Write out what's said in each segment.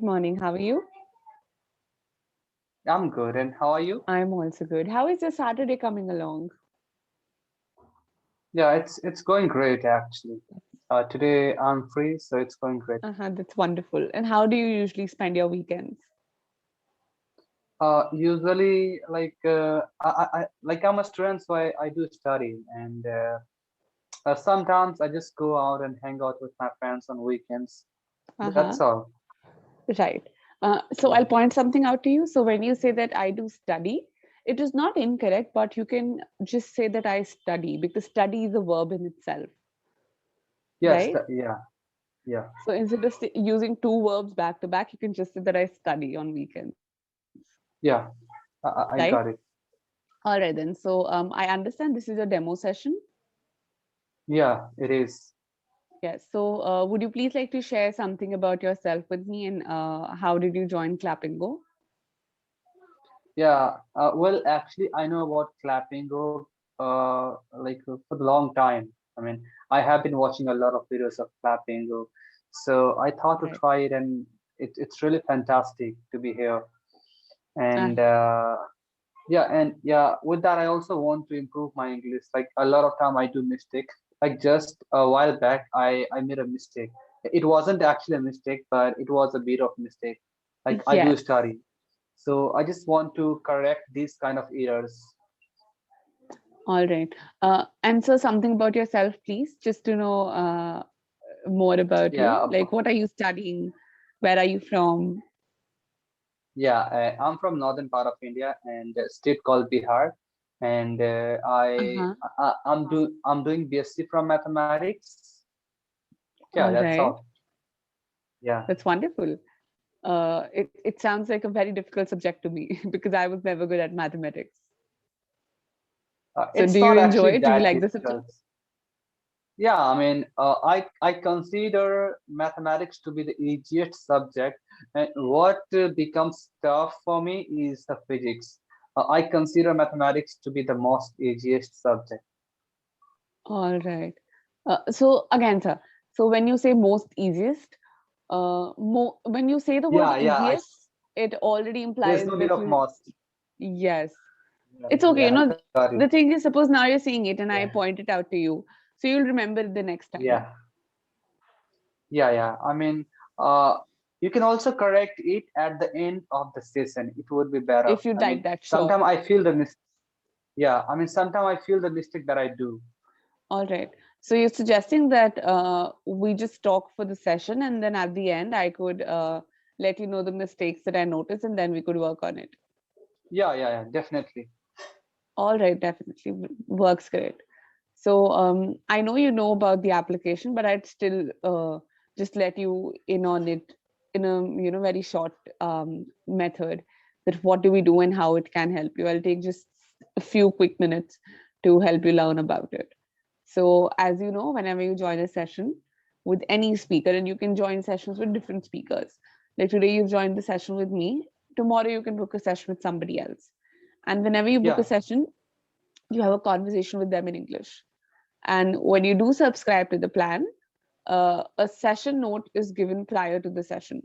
morning. How are you? I'm good. And how are you? I'm also good. How is your Saturday coming along? Yeah, it's going great actually. Today I'm free, so it's going great. That's wonderful. And how do you usually spend your weekends? Usually, I'm a student, so I do study, and sometimes I just go out and hang out with my friends on weekends. That's Uh-huh. all. Right. So Yeah. I'll point something out to you. So when you say that I do study, it is not incorrect, but you can just say that I study because study is a verb in itself, Yes. right? Yeah. Yeah. So instead of using two verbs back to back, you can just say that I study on weekends, Yeah. right? I got it. All right then. So I understand this is a demo session. Yeah, it is. Yes. So, would you please like to share something about yourself with me and how did you join Clapingo? Yeah. Well, actually, I know about Clapingo for the long time. I mean, I have been watching a lot of videos of Clapingo, so I thought to Right. try it, and it's really fantastic to be here. And Uh-huh. yeah, with that, I also want to improve my English. Like a lot of time, I do mistake. Like just a while back, I made a mistake. It wasn't actually a mistake, but it was a bit of mistake. Like I do Yes. study, so I just want to correct these kind of errors. All right. And so something about yourself, please, just to know more about Yeah, you. Like, what are you studying? Where are you from? yeah. I'm from northern part of India and a state called Bihar, and Uh-huh. I'm doing BSc from mathematics. Yeah, All that's all. right. Yeah, That's wonderful. It sounds like a very difficult subject to me because I was never good at mathematics. So, do it's you not enjoy actually it? Do you that like the subject? difficult. Yeah, I mean, I consider mathematics to be the easiest subject, and what becomes tough for me is the physics. I consider mathematics to be the most easiest subject. All right. So again, sir. So when you say most easiest, when you say the word Yeah, yeah. easiest, it already There's implies no need that of you, most. yes, Yeah, it's okay. yeah, I got it. The thing is, suppose now you're saying it and I Yeah, point it out to you, so you'll remember it the next time. yeah, yeah. I mean, uh, you can also correct it at the end of the session. It would be better. If you I mean, like that, sure. sometimes I feel the mis. Yeah, I mean, sometimes I feel the mistake that I do. All right. So you're suggesting that we just talk for the session and then at the end I could let you know the mistakes that I noticed and then we could work on it. Yeah, definitely. All right, definitely works great. So I know you know about the application, but I'd still just let you in on it in a very short method. That what do we do and how it can help you. I'll take just a few quick minutes to help you learn about it. So as you know, whenever you join a session with any speaker, and you can join sessions with different speakers. Like today, you've joined the session with me. Tomorrow, you can book a session with somebody else. And whenever you book a Yeah, session, you have a conversation with them in English. And when you do subscribe to the plan, a session note is given prior to the session,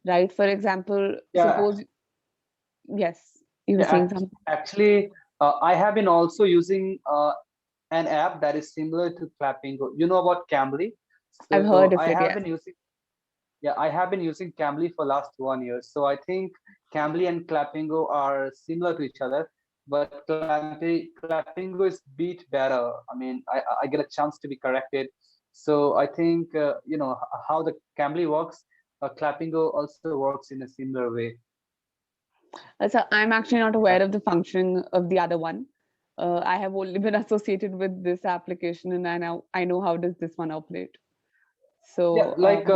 right? For example, yeah, suppose, yes, you were yeah. saying something. Actually, I have been also using an app that is similar to Clapingo. You know about Cambly? I've So heard I of it, have been yes. using. Yeah, I have been using Cambly for last 1 year. So I think Cambly and Clapingo are similar to each other, but Clapingo is beat better. I mean, I get a chance to be corrected. So I think how the Cambly works. Clapingo also works in a similar way. So I'm actually not Yeah, aware of the functioning of the other one. I have only been associated with this application, and I know how does this one operate. yeah. So Like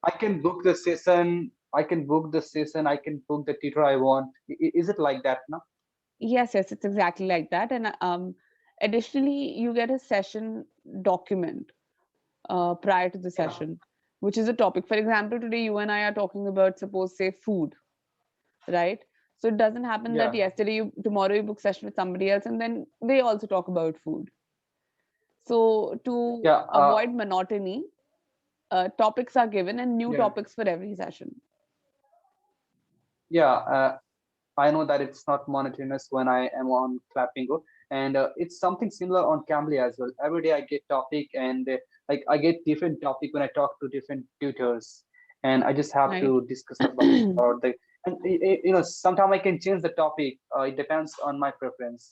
I can book the session. I can book the session. I can book the tutor I want. Is it like that? No? yes, it's exactly like that. And additionally, you get a session document prior to the Yeah, session, which is a topic. For example, today you and I are talking about, suppose, say, food, right? So it doesn't happen that yeah, tomorrow you book session with somebody else, and then they also talk about food. So to yeah. avoid monotony, topics are given and new Yeah. topics for every session. Yeah, I know that it's not monotonous when I am on Clapingo, and it's something similar on Cambly as well. Every day I get topic, and like I get different topic when I talk to different tutors, and I just have Right. to discuss about the. And sometimes I can change the topic. It depends on my preference.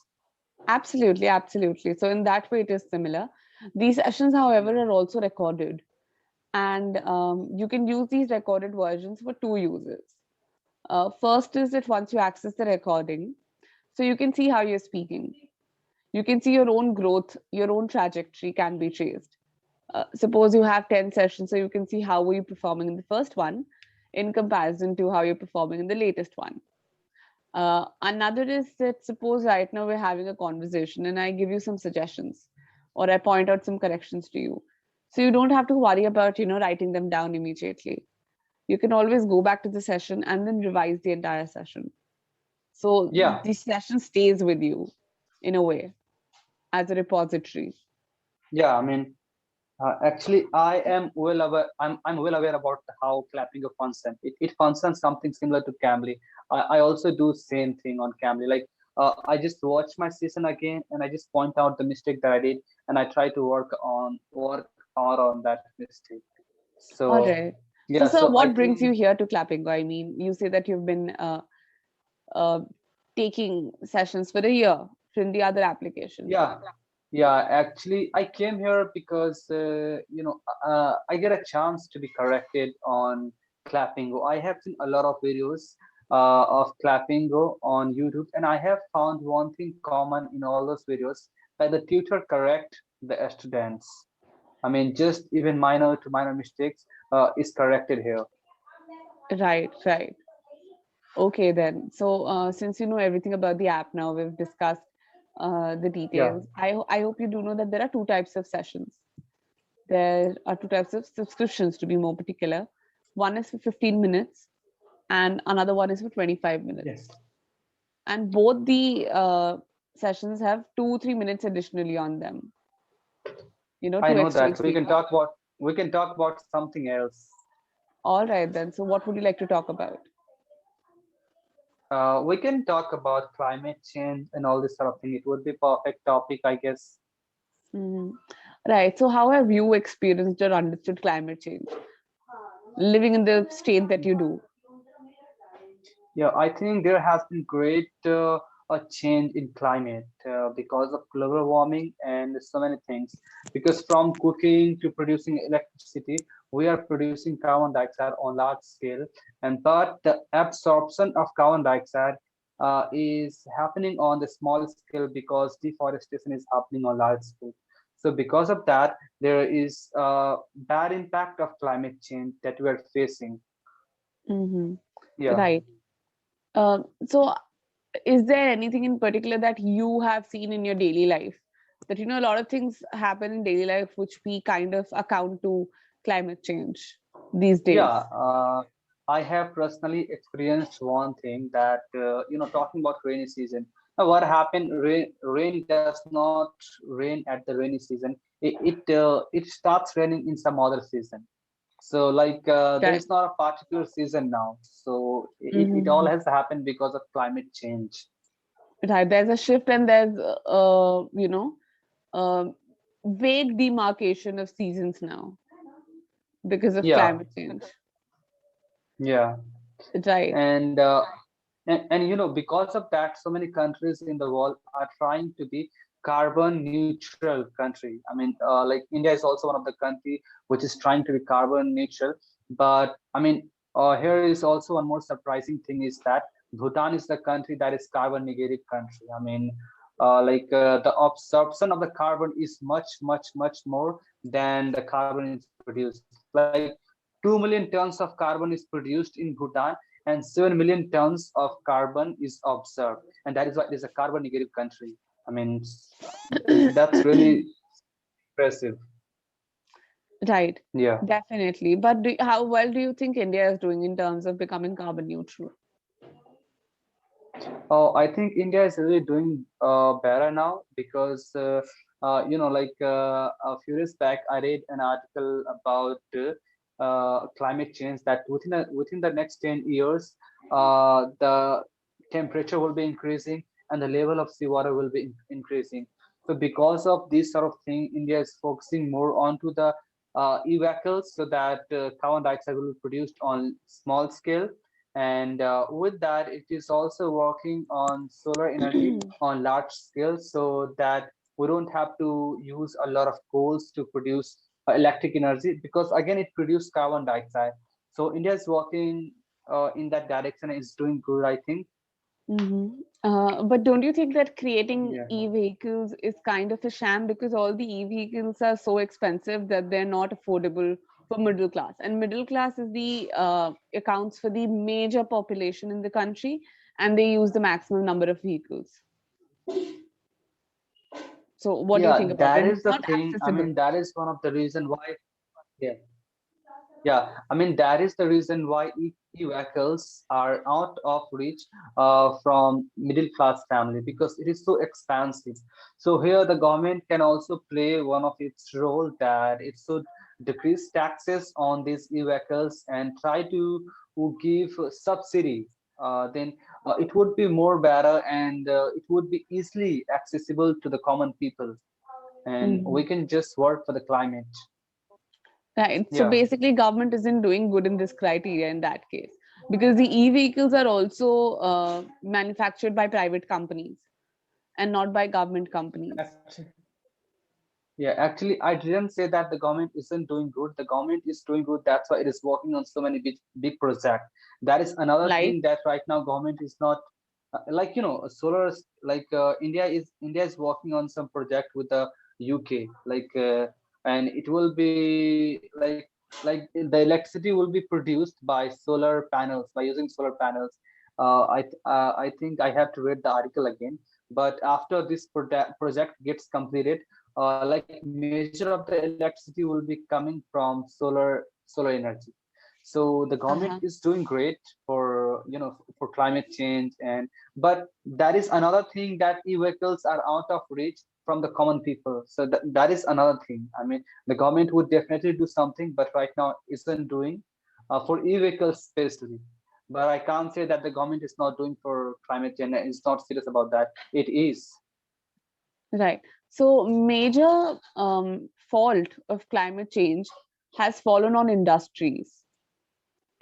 Absolutely, absolutely. So in that way, it is similar. These sessions, however, are also recorded, and you can use these recorded versions for two uses. First is that once you access the recording, so you can see how you're speaking. You can see your own growth, your own trajectory can be traced. Suppose you have 10 sessions, so you can see how were you performing in the first one in comparison to how you're performing in the latest one. Another is that suppose right now we're having a conversation and I give you some suggestions or I point out some corrections to you. So you don't have to worry about, writing them down immediately. You can always go back to the session and then revise the entire session. So Yeah, the session stays with you in a way as a repository. yeah. I mean, actually, I am well aware. I'm well aware about how Clappingo functions. It functions something similar to Cambly. I also do same thing on Cambly. Like I just watch my session again and I just point out the mistake that I did and I try to work hard on that mistake. So All right. yeah, So, so sir, I what brings think you here to Clappingo? I mean, you say that you've been uh, taking sessions for a year from the other application. yeah, yeah. Actually, I came here because I get a chance to be corrected on Clappingo. I have seen a lot of videos of Clappingo on YouTube, and I have found one thing common in all those videos that the tutor correct the students. I mean, just even minor to minor mistakes is corrected here. Right, right. Okay, then. So, since you know everything about the app now, we've discussed the Yeah. details. I hope you do know that there are two types of sessions. There are two types of subscriptions, to be more particular. One is for 15 minutes, and another one is for 25 minutes. Yes. And both the sessions have 2-3 minutes additionally on them, I to know extra that. speaker. We can talk about something else. All right, then. So, what would you like to talk about? We can talk about climate change and all this sort of thing. It would be perfect topic, I guess. Mhm. Right. So, how have you experienced or understood climate change, living in the state that you do? Yeah, I think there has been great a change in climate because of global warming and so many things. Because from cooking to producing electricity, we are producing carbon dioxide on large scale, and but the absorption of carbon dioxide is happening on the small scale because deforestation is happening on large scale. So because of that, there is a bad impact of climate change that we are facing. Hmm. Yeah. Right. So, is there anything in particular that you have seen in your daily life? That a lot of things happen in daily life which we kind of account to climate change these Yeah, days. I have personally experienced one thing that talking about rainy season. Now, what happened? Rain does not rain at the rainy season. It starts raining in some other season. So there Right. is not a particular season now. So it all Hmm. has happened because of climate change. Right. There's a shift and there's uh, vague demarcation of seasons now because of Yeah, climate change. yeah. Right. and because of that, so many countries in the world are trying to be carbon neutral country. I mean, like India is also one of the country which is trying to be carbon neutral. But I mean, here is also one more surprising thing is that Bhutan is the country that is carbon negative country. I mean, the absorption of the carbon is much more than the carbon is produced. Like 2 million tons of carbon is produced in Bhutan, and 7 million tons of carbon is observed, and that is why it is a carbon negative country. I mean, that's really impressive. Right. Yeah. Definitely. But how well do you think India is doing in terms of becoming carbon neutral? Oh, I think India is really doing better now because a few years back, I read an article about climate change that within the next 10 years, the temperature will be increasing and the level of seawater will be increasing. So because of this sort of thing, India is focusing more onto the e-vehicles so that carbon dioxide will be produced on small scale. And with that, it is also working on solar energy on large scale so that we don't have to use a lot of coals to produce electric energy, because again, it produces carbon dioxide. So India is working in that direction is doing good, I think. Hmm. But don't you think that creating Yeah. e-vehicles is kind of a sham, because all the e-vehicles are so expensive that they're not affordable for middle class, and middle class is the accounts for the major population in the country, and they use the maximum number of vehicles. So what do you think Yeah, about that it? is It's the not thing. I accessible. mean, that is one of the reason why. Yeah, yeah. I mean, that is the reason why e-vehicles are out of reach from middle class family, because it is so expensive. So here the government can also play one of its role, that it should decrease taxes on these e-vehicles and try to give subsidy. Then it would be more better, and it would be easily accessible to the common people, and we Mhm. can just work for the climate. Right. So Yeah. basically, government isn't doing good in this criteria in that case, because the e-vehicles are also manufactured by private companies and not by government companies. Actually, yeah, actually, I didn't say that the government isn't doing good. The government is doing good. That's why it is working on so many big projects. That is another Like, thing that right now government is not like, solar. Like India is working on some project with the UK, like and it will be like the electricity will be produced by solar panels, by using solar panels. I think I have to read the article again. But after this project gets completed, like major of the electricity will be coming from solar energy. So the government is uh-huh. doing great for for climate change. And but that is another thing, that e-vehicles are out of reach from the common people. So that is another thing. I mean, the government would definitely do something, but right now isn't doing for e-vehicles especially. But I can't say that the government is not doing for climate change and is not serious about that. It is. Right. So major fault of climate change has fallen on industries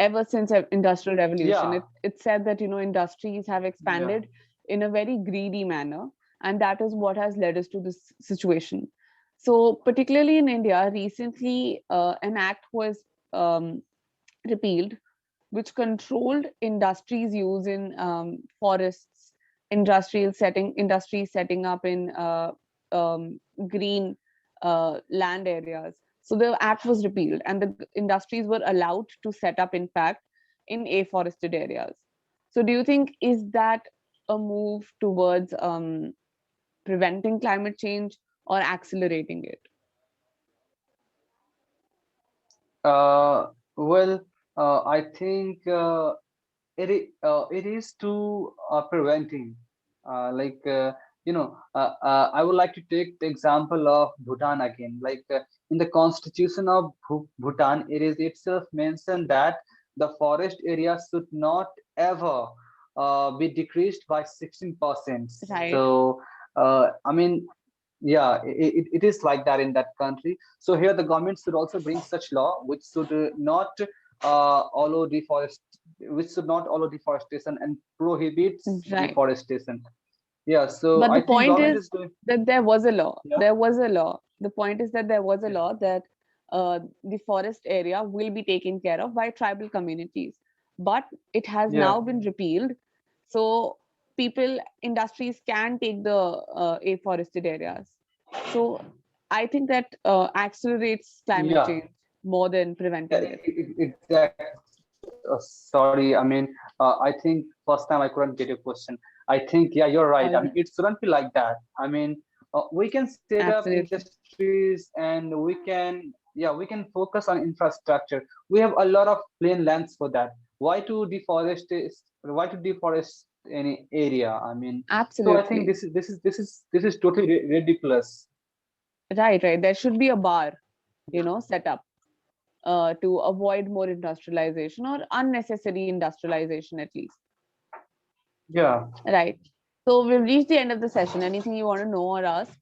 ever since industrial revolution. Yeah. It said that industries have Yeah. expanded in a very greedy manner, and that is what has led us to this situation. So particularly in India, recently an act was um, repealed, which controlled industries use in forests, industries setting up in green land areas. So the act was repealed, and the industries were allowed to set up, in fact, in afforested areas. So do you think is that a move towards preventing climate change or accelerating it? Well, I think it is to preventing. Like I would like to take the example of Bhutan again. Like in the constitution of Bhutan, it is itself mentioned that the forest area should not ever be decreased by 16%. Right. So I mean, yeah, it is like that in that country. So here the government should also bring such law which should not allow which should not allow deforestation and prohibits Right. deforestation. Yeah, so But I the think point government is is doing. that there was a law. Yeah. There was a law. The point is that there was a Yeah. law that the forest area will be taken care of by tribal communities. But it has Yeah. now been repealed. So industries can take the afforested areas. So I think that accelerates climate Yeah. change more than Yeah, preventing it. exactly. Sorry, I mean, I think first time I couldn't get your question. I think, yeah, you're right. All I mean, right. it shouldn't be like that. I mean, we can set up Absolutely. industries, and we can focus on infrastructure. We have a lot of plain lands for that. Why to deforest any area? I mean, so I think Absolutely. this is totally ridiculous. Right, right. There should be a bar, set up. to avoid more industrialization or unnecessary industrialization, at least. Yeah. Right. So we've reached the end of the session. Anything you want to know or ask?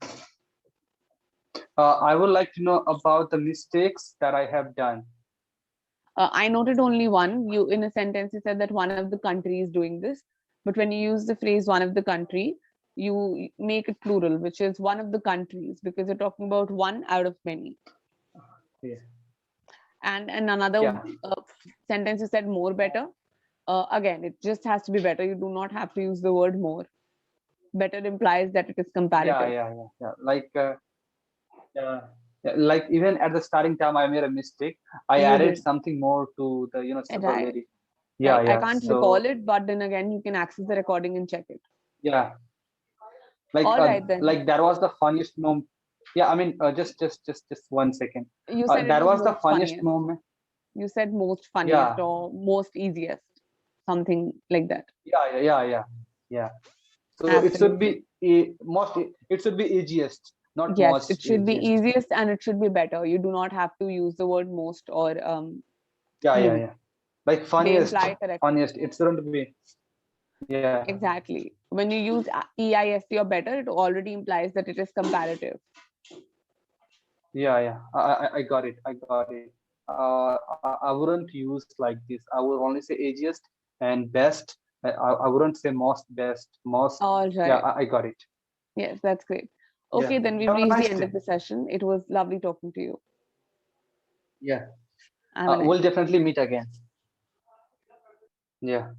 I would like to know about the mistakes that I have done. I noted only one. You, in a sentence, you said that one of the countries doing this, but when you use the phrase "one of the country," you make it plural, which is one of the countries, because you're talking about one out of many. Yeah. And in another Yeah. sentence, you said more better. Again, it just has to be better. You do not have to use the word more. Better implies that it is Yeah. comparative. Yeah. Yeah. Yeah. Yeah. Yeah, like even at the starting time, I made a mistake. I You added did. something more to the Right. superlative. Yeah. Right. I Yeah. can't recall So it, but then again, you can access the recording and check it. yeah, All right, then. like that was the funniest moment. Yeah. I mean, just 1 second. You said it That was was the most funniest funniest. moment. You said most funniest Yeah. or most easiest, something like that. Yeah. Yeah. Yeah. Yeah. Yeah. So it should Absolutely. be most. It should be easiest, not Yes, it most should be easiest. easiest and it should be better. You do not have to use the word most or Yeah. Yeah. few. Yeah. Like They funniest, imply correctness. funniest. It shouldn't be. Yeah. Exactly. When you use EIST or better, it already implies that it is comparative. Yeah, yeah, I got it. I got it. I wouldn't use like this. I would only say easiest and best. I wouldn't say most, best, most. All Yeah, right. I got it. Yes, that's great. Yeah. Okay, then we've Have a reached the nice end day. of the session. It was lovely talking to you. Yeah. Have a nice We'll day. definitely meet again. Yeah.